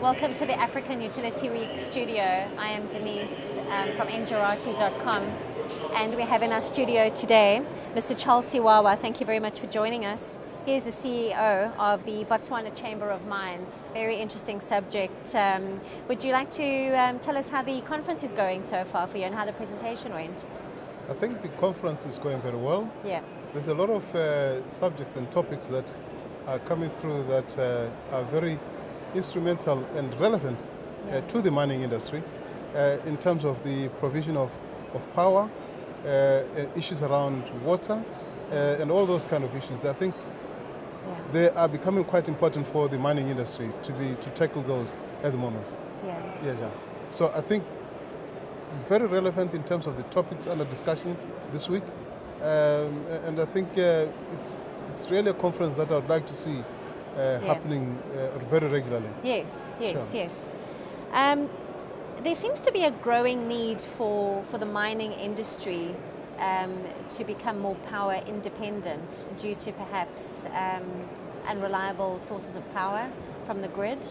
Welcome to the African Utility Week studio. I am Denise from ngerati.com, and we have in our studio today Mr. Charles Siwawa. Thank you very much for joining us. He is the CEO of the Botswana Chamber of Mines. Very interesting subject. Would you like to tell us how the conference is going so far for you and how the presentation went? I think the conference is going very well. Yeah. There's a lot of subjects and topics that are coming through that are very instrumental and relevant to the mining industry in terms of the provision of power, issues around water, and all those kind of issues. I think they are becoming quite important for the mining industry to tackle those at the moment. Yeah. So I think very relevant in terms of the topics under discussion this week, and I think it's really a conference that I would like to see happening very regularly. Yes. Sure. There seems to be a growing need for the mining industry to become more power independent due to perhaps unreliable sources of power from the grid.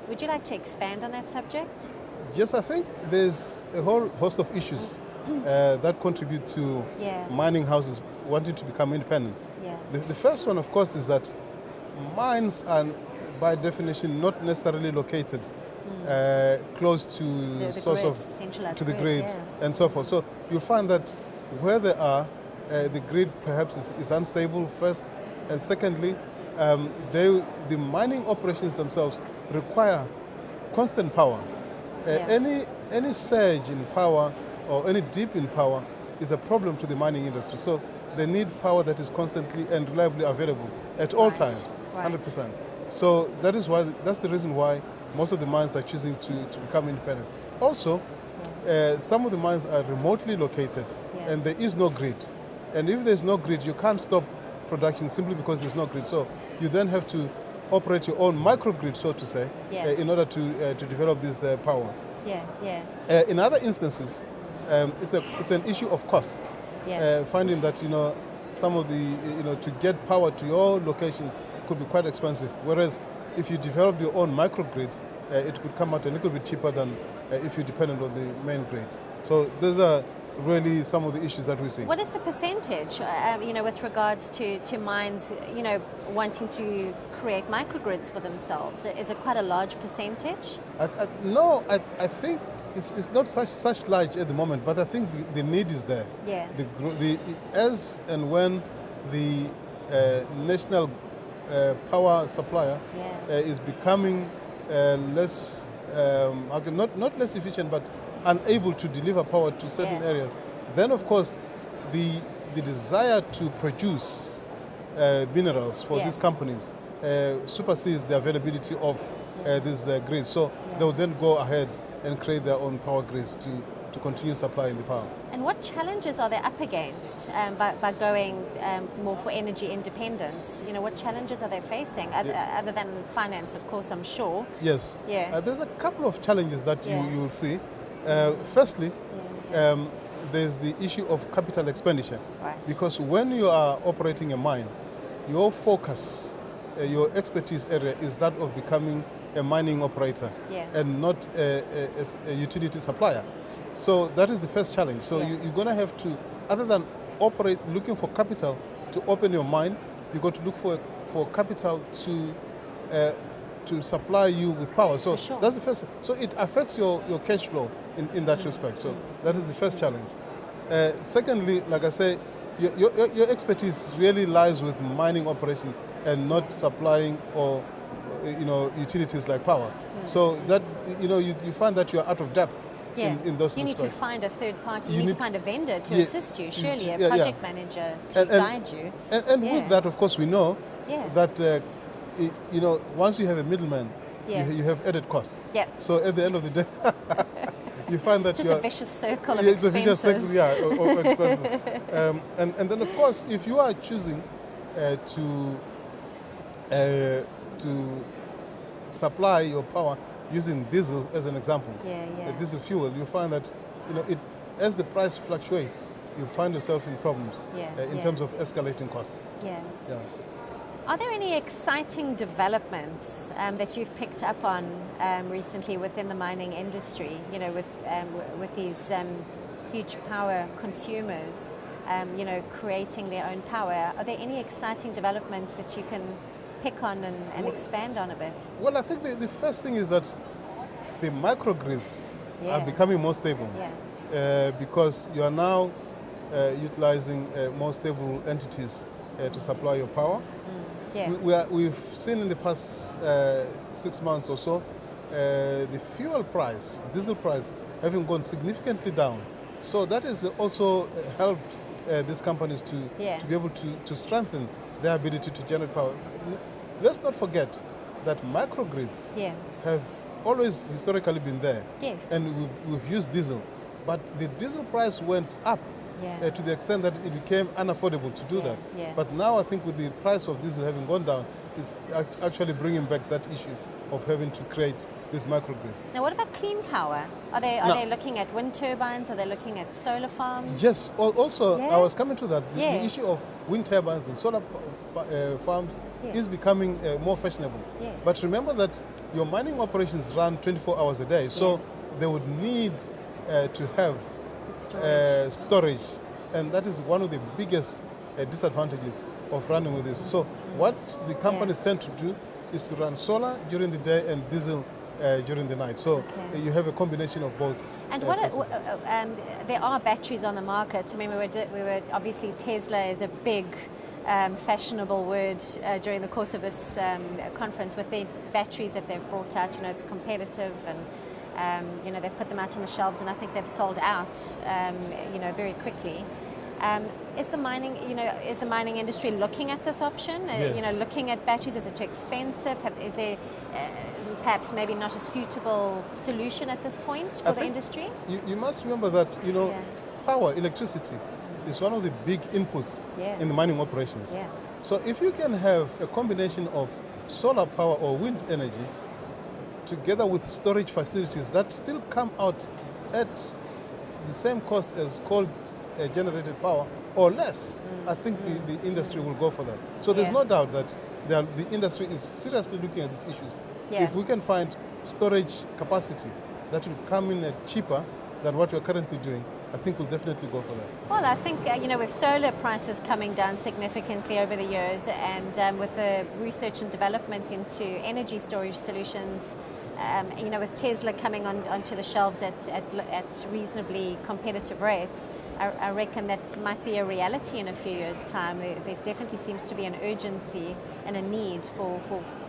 Would you like to expand on that subject? Yes, I think there's a whole host of issues that contribute to mining houses wanting to become independent. Yeah. The first one, of course, is that mines are, by definition, not necessarily located close to the source grid, to the grid and so forth. So you'll find that where they are, the grid perhaps is unstable first, and secondly, the mining operations themselves require constant power. Any surge in power or any dip in power is a problem to the mining industry. So they need power that is constantly and reliably available at all times, 100%. So that's the reason why most of the mines are choosing to become independent. Also, some of the mines are remotely located and there is no grid. And if there's no grid, you can't stop production simply because there's no grid. So you then have to operate your own microgrid, so to say, in order to develop this power. In other instances, it's an issue of costs. Finding that some of the to get power to your location could be quite expensive. Whereas if you develop your own microgrid, it could come out a little bit cheaper than if you're dependent on the main grid. So those are really some of the issues that we see. What is the percentage, with regards to mines, wanting to create microgrids for themselves? Is it quite a large percentage? No, I think it's not such large at the moment, but I think the need is there. As and when the national power supplier is becoming less, not less efficient, but unable to deliver power to certain areas, then of course the desire to produce minerals for these companies supersedes the availability of these grids. So they will then go ahead and create their own power grids to continue supplying the power. And what challenges are they up against by going more for energy independence? What challenges are they facing other than finance, of course, I'm sure? Yes. There's a couple of challenges that you will see. Firstly, there's the issue of capital expenditure. Because when you are operating a mine, your focus, your expertise area is that of becoming a mining operator and not a utility supplier. So that is the first challenge. So you're going to have to, other than looking for capital to open your mine, you've got to look for capital to supply you with power. So that's the first. So it affects your cash flow in that respect. So that is the first challenge. Secondly, like I say, your expertise really lies with mining operation and not supplying or utilities like power. So that you find that you're out of depth in those. You need to find a third party. You need to find a vendor to assist you. Surely a project manager to guide you. And with that, of course, we know that once you have a middleman, you have added costs. So at the end of the day, you find that just a vicious circle of expenses. It's a vicious circle, of expenses. And then, of course, if you are choosing to supply your power using diesel as an example, diesel fuel, you find that as the price fluctuates, you find yourself in problems in terms of escalating costs. Are there any exciting developments that you've picked up on recently within the mining industry? You know, with these huge power consumers, you know, creating their own power. Are there any exciting developments that you can pick on and expand on a bit? Well, I think the first thing is that the microgrids Yeah. are becoming more stable because you are now utilizing more stable entities to supply your power. Yeah. We've seen in the past 6 months or so the fuel price, diesel price, having gone significantly down. So that has also helped these companies to be able to strengthen their ability to generate power. Let's not forget that microgrids have always historically been there. Yes. And we've used diesel. But the diesel price went up to the extent that it became unaffordable to do that. Yeah. But now I think with the price of diesel having gone down, it's actually bringing back that issue of having to create these microgrids. Now, what about clean power? Are they looking at wind turbines? Are they looking at solar farms? Yes. Also, I was coming to that. The issue of wind turbines and solar farms is becoming more fashionable. Yes. But remember that your mining operations run 24 hours a day, so they would need to have storage, and that is one of the biggest disadvantages of running with this. So what the companies tend to do is to run solar during the day and diesel during the night. So you have a combination of both. And there are batteries on the market. I mean, we were obviously, Tesla is a big fashionable word during the course of this conference with their batteries that they've brought out. You know, it's competitive, and you know, they've put them out on the shelves, and I think they've sold out you know, very quickly. Is the mining industry looking at this option? Yes. You know, looking at batteries? Is it too expensive? Is there perhaps maybe not a suitable solution at this point for the industry? You must remember that, you know, power, electricity, is one of the big inputs in the mining operations. Yeah. So if you can have a combination of solar power or wind energy together with storage facilities that still come out at the same cost as coal generated power or less, I think the industry will go for that. So there's no doubt that the industry is seriously looking at these issues. Yeah. If we can find storage capacity that will come in at cheaper than what we're currently doing, I think we'll definitely go for that. Well, I think, you know, with solar prices coming down significantly over the years, and with the research and development into energy storage solutions, you know, with Tesla coming onto the shelves at reasonably competitive rates, I reckon that might be a reality in a few years' time. There definitely seems to be an urgency and a need for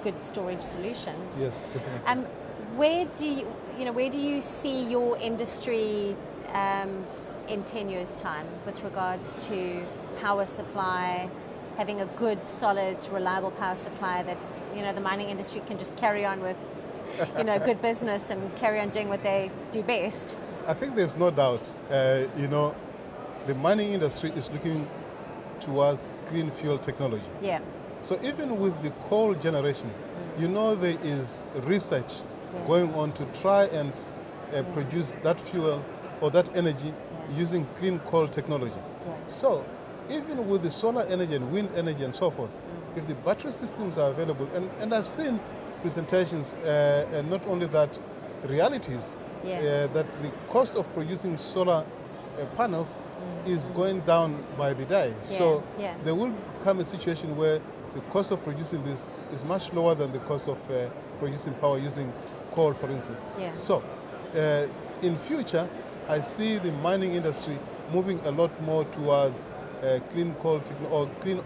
good storage solutions. Yes, definitely. Where do you see your industry in 10 years' time with regards to power supply, having a good, solid, reliable power supply that, you know, the mining industry can just carry on with, you know, good business and carry on doing what they do best? I think there's no doubt, you know, the mining industry is looking towards clean fuel technology. Yeah. So even with the coal generation, you know, there is research going on to try and produce that fuel or that energy using clean coal technology. Yeah. So even with the solar energy and wind energy and so forth, if the battery systems are available, and I've seen presentations, and not only that, realities, that the cost of producing solar panels is going down by the day. So there will come a situation where the cost of producing this is much lower than the cost of producing power using coal, for instance. Yeah. So in future, I see the mining industry moving a lot more towards clean coal or clean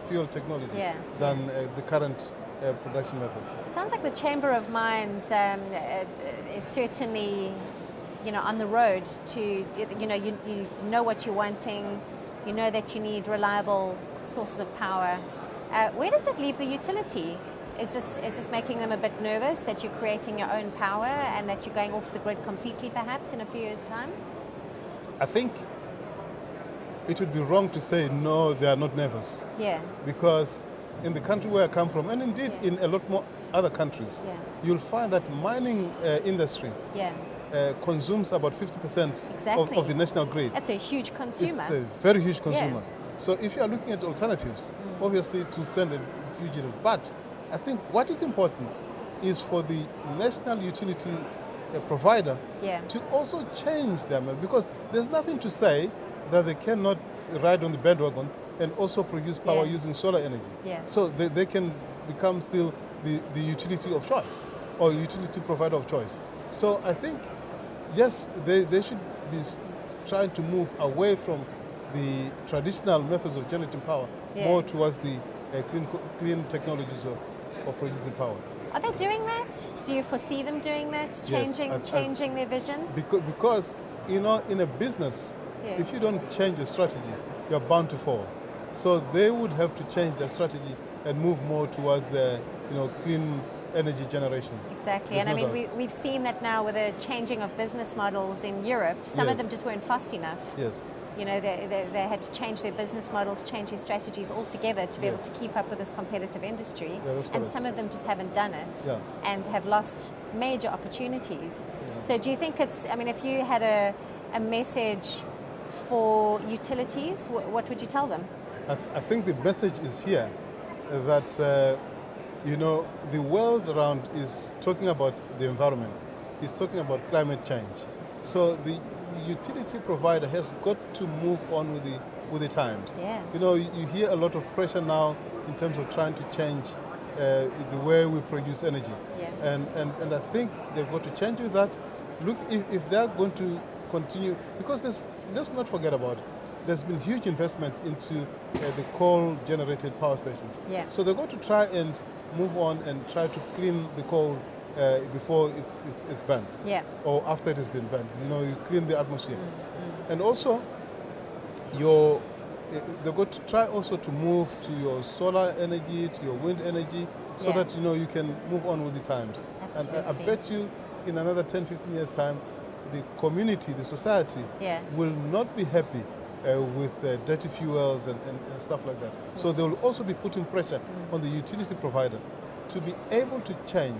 fuel technology than the current production methods. It sounds like the Chamber of Mines is certainly, you know, on the road to, you know, you know what you're wanting, you know that you need reliable sources of power. Where does that leave the utility? Is this making them a bit nervous that you're creating your own power and that you're going off the grid completely perhaps in a few years' time? I think it would be wrong to say no, they are not nervous. Yeah. Because in the country where I come from, and indeed in a lot more other countries, you'll find that mining industry consumes about 50% of the national grid. That's a huge consumer. It's a very huge consumer. So if you are looking at alternatives, obviously to send a fugitive. But I think what is important is for the national utility provider to also change them, because there's nothing to say that they cannot ride on the bandwagon and also produce power using solar energy. So they can become still the utility of choice or utility provider of choice. So I think, yes, they should be trying to move away from the traditional methods of generating power more towards the clean technologies of producing power. Are they doing that? Do you foresee them doing that, changing their vision? Because in a business, if you don't change your strategy, you're bound to fall. So they would have to change their strategy and move more towards clean energy generation. Exactly, and I mean we've seen that now with the changing of business models in Europe. Some of them just weren't fast enough. Yes. They had to change their business models, change their strategies altogether to be able to keep up with this competitive industry. And some of them just haven't done it and have lost major opportunities. So do you think if you had a message for utilities, what would you tell them? I think the message is here that the world around is talking about the environment, is talking about climate change. So the utility provider has got to move on with the times. You hear a lot of pressure now in terms of trying to change the way we produce energy. And I think they've got to change with that. Look, if they're going to continue, because let's not forget about it, there's been huge investment into the coal-generated power stations. So they're going to try and move on and try to clean the coal before it's burned, or after it has been burned. You clean the atmosphere. And also, they're going to try also to move to your solar energy, to your wind energy, so that you can move on with the times. Absolutely. And I bet you in another 10, 15 years' time, the community, the society, will not be happy with dirty fuels and stuff like that. So they will also be putting pressure on the utility provider to be able to change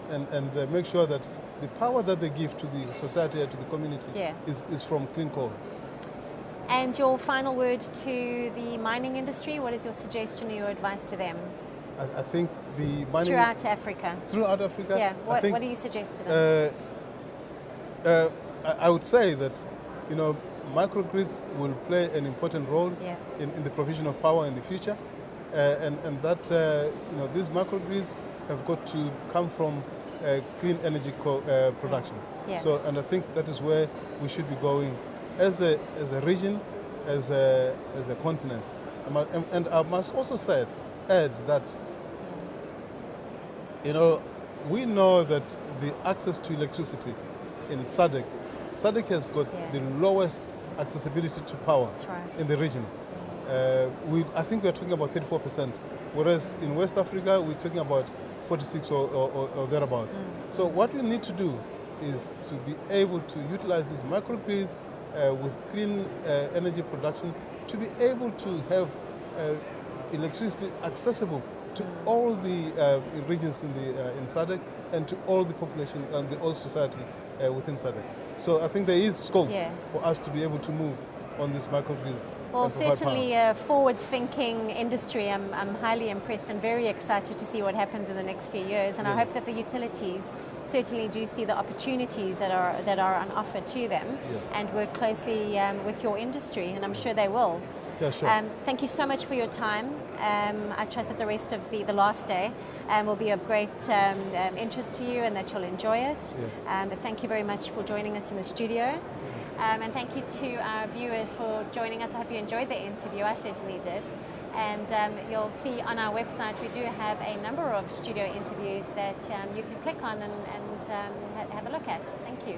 and make sure that the power that they give to the society and to the community is from clean coal. And your final word to the mining industry, what is your suggestion or your advice to them? I think the mining... Throughout Africa. Throughout Africa? Yeah, what do you suggest to them? I would say that, microgrids will play an important role in the provision of power in the future. And that, these microgrids have got to come from clean energy production. So, and I think that is where we should be going as a region, as a continent. And I must also add that, we know that the access to electricity in SADC has got the lowest accessibility to power in the region. I think we're talking about 34%, whereas in West Africa we're talking about 46 or thereabouts. So what we need to do is to be able to utilize these microgrids with clean energy production to be able to have electricity accessible to all the regions in SADC and to all the population and the whole society within SADC. So I think there is scope for us to be able to move on this microgrids. Well, certainly a forward-thinking industry. I'm highly impressed and very excited to see what happens in the next few years. And I hope that the utilities certainly do see the opportunities that are on offer to them and work closely with your industry. And I'm sure they will. Yeah, sure. Thank you so much for your time. I trust that the rest of the last day will be of great interest to you and that you'll enjoy it. But thank you very much for joining us in the studio. And thank you to our viewers for joining us. I hope you enjoyed the interview. I certainly did. And you'll see on our website we do have a number of studio interviews that you can click on and have a look at. Thank you.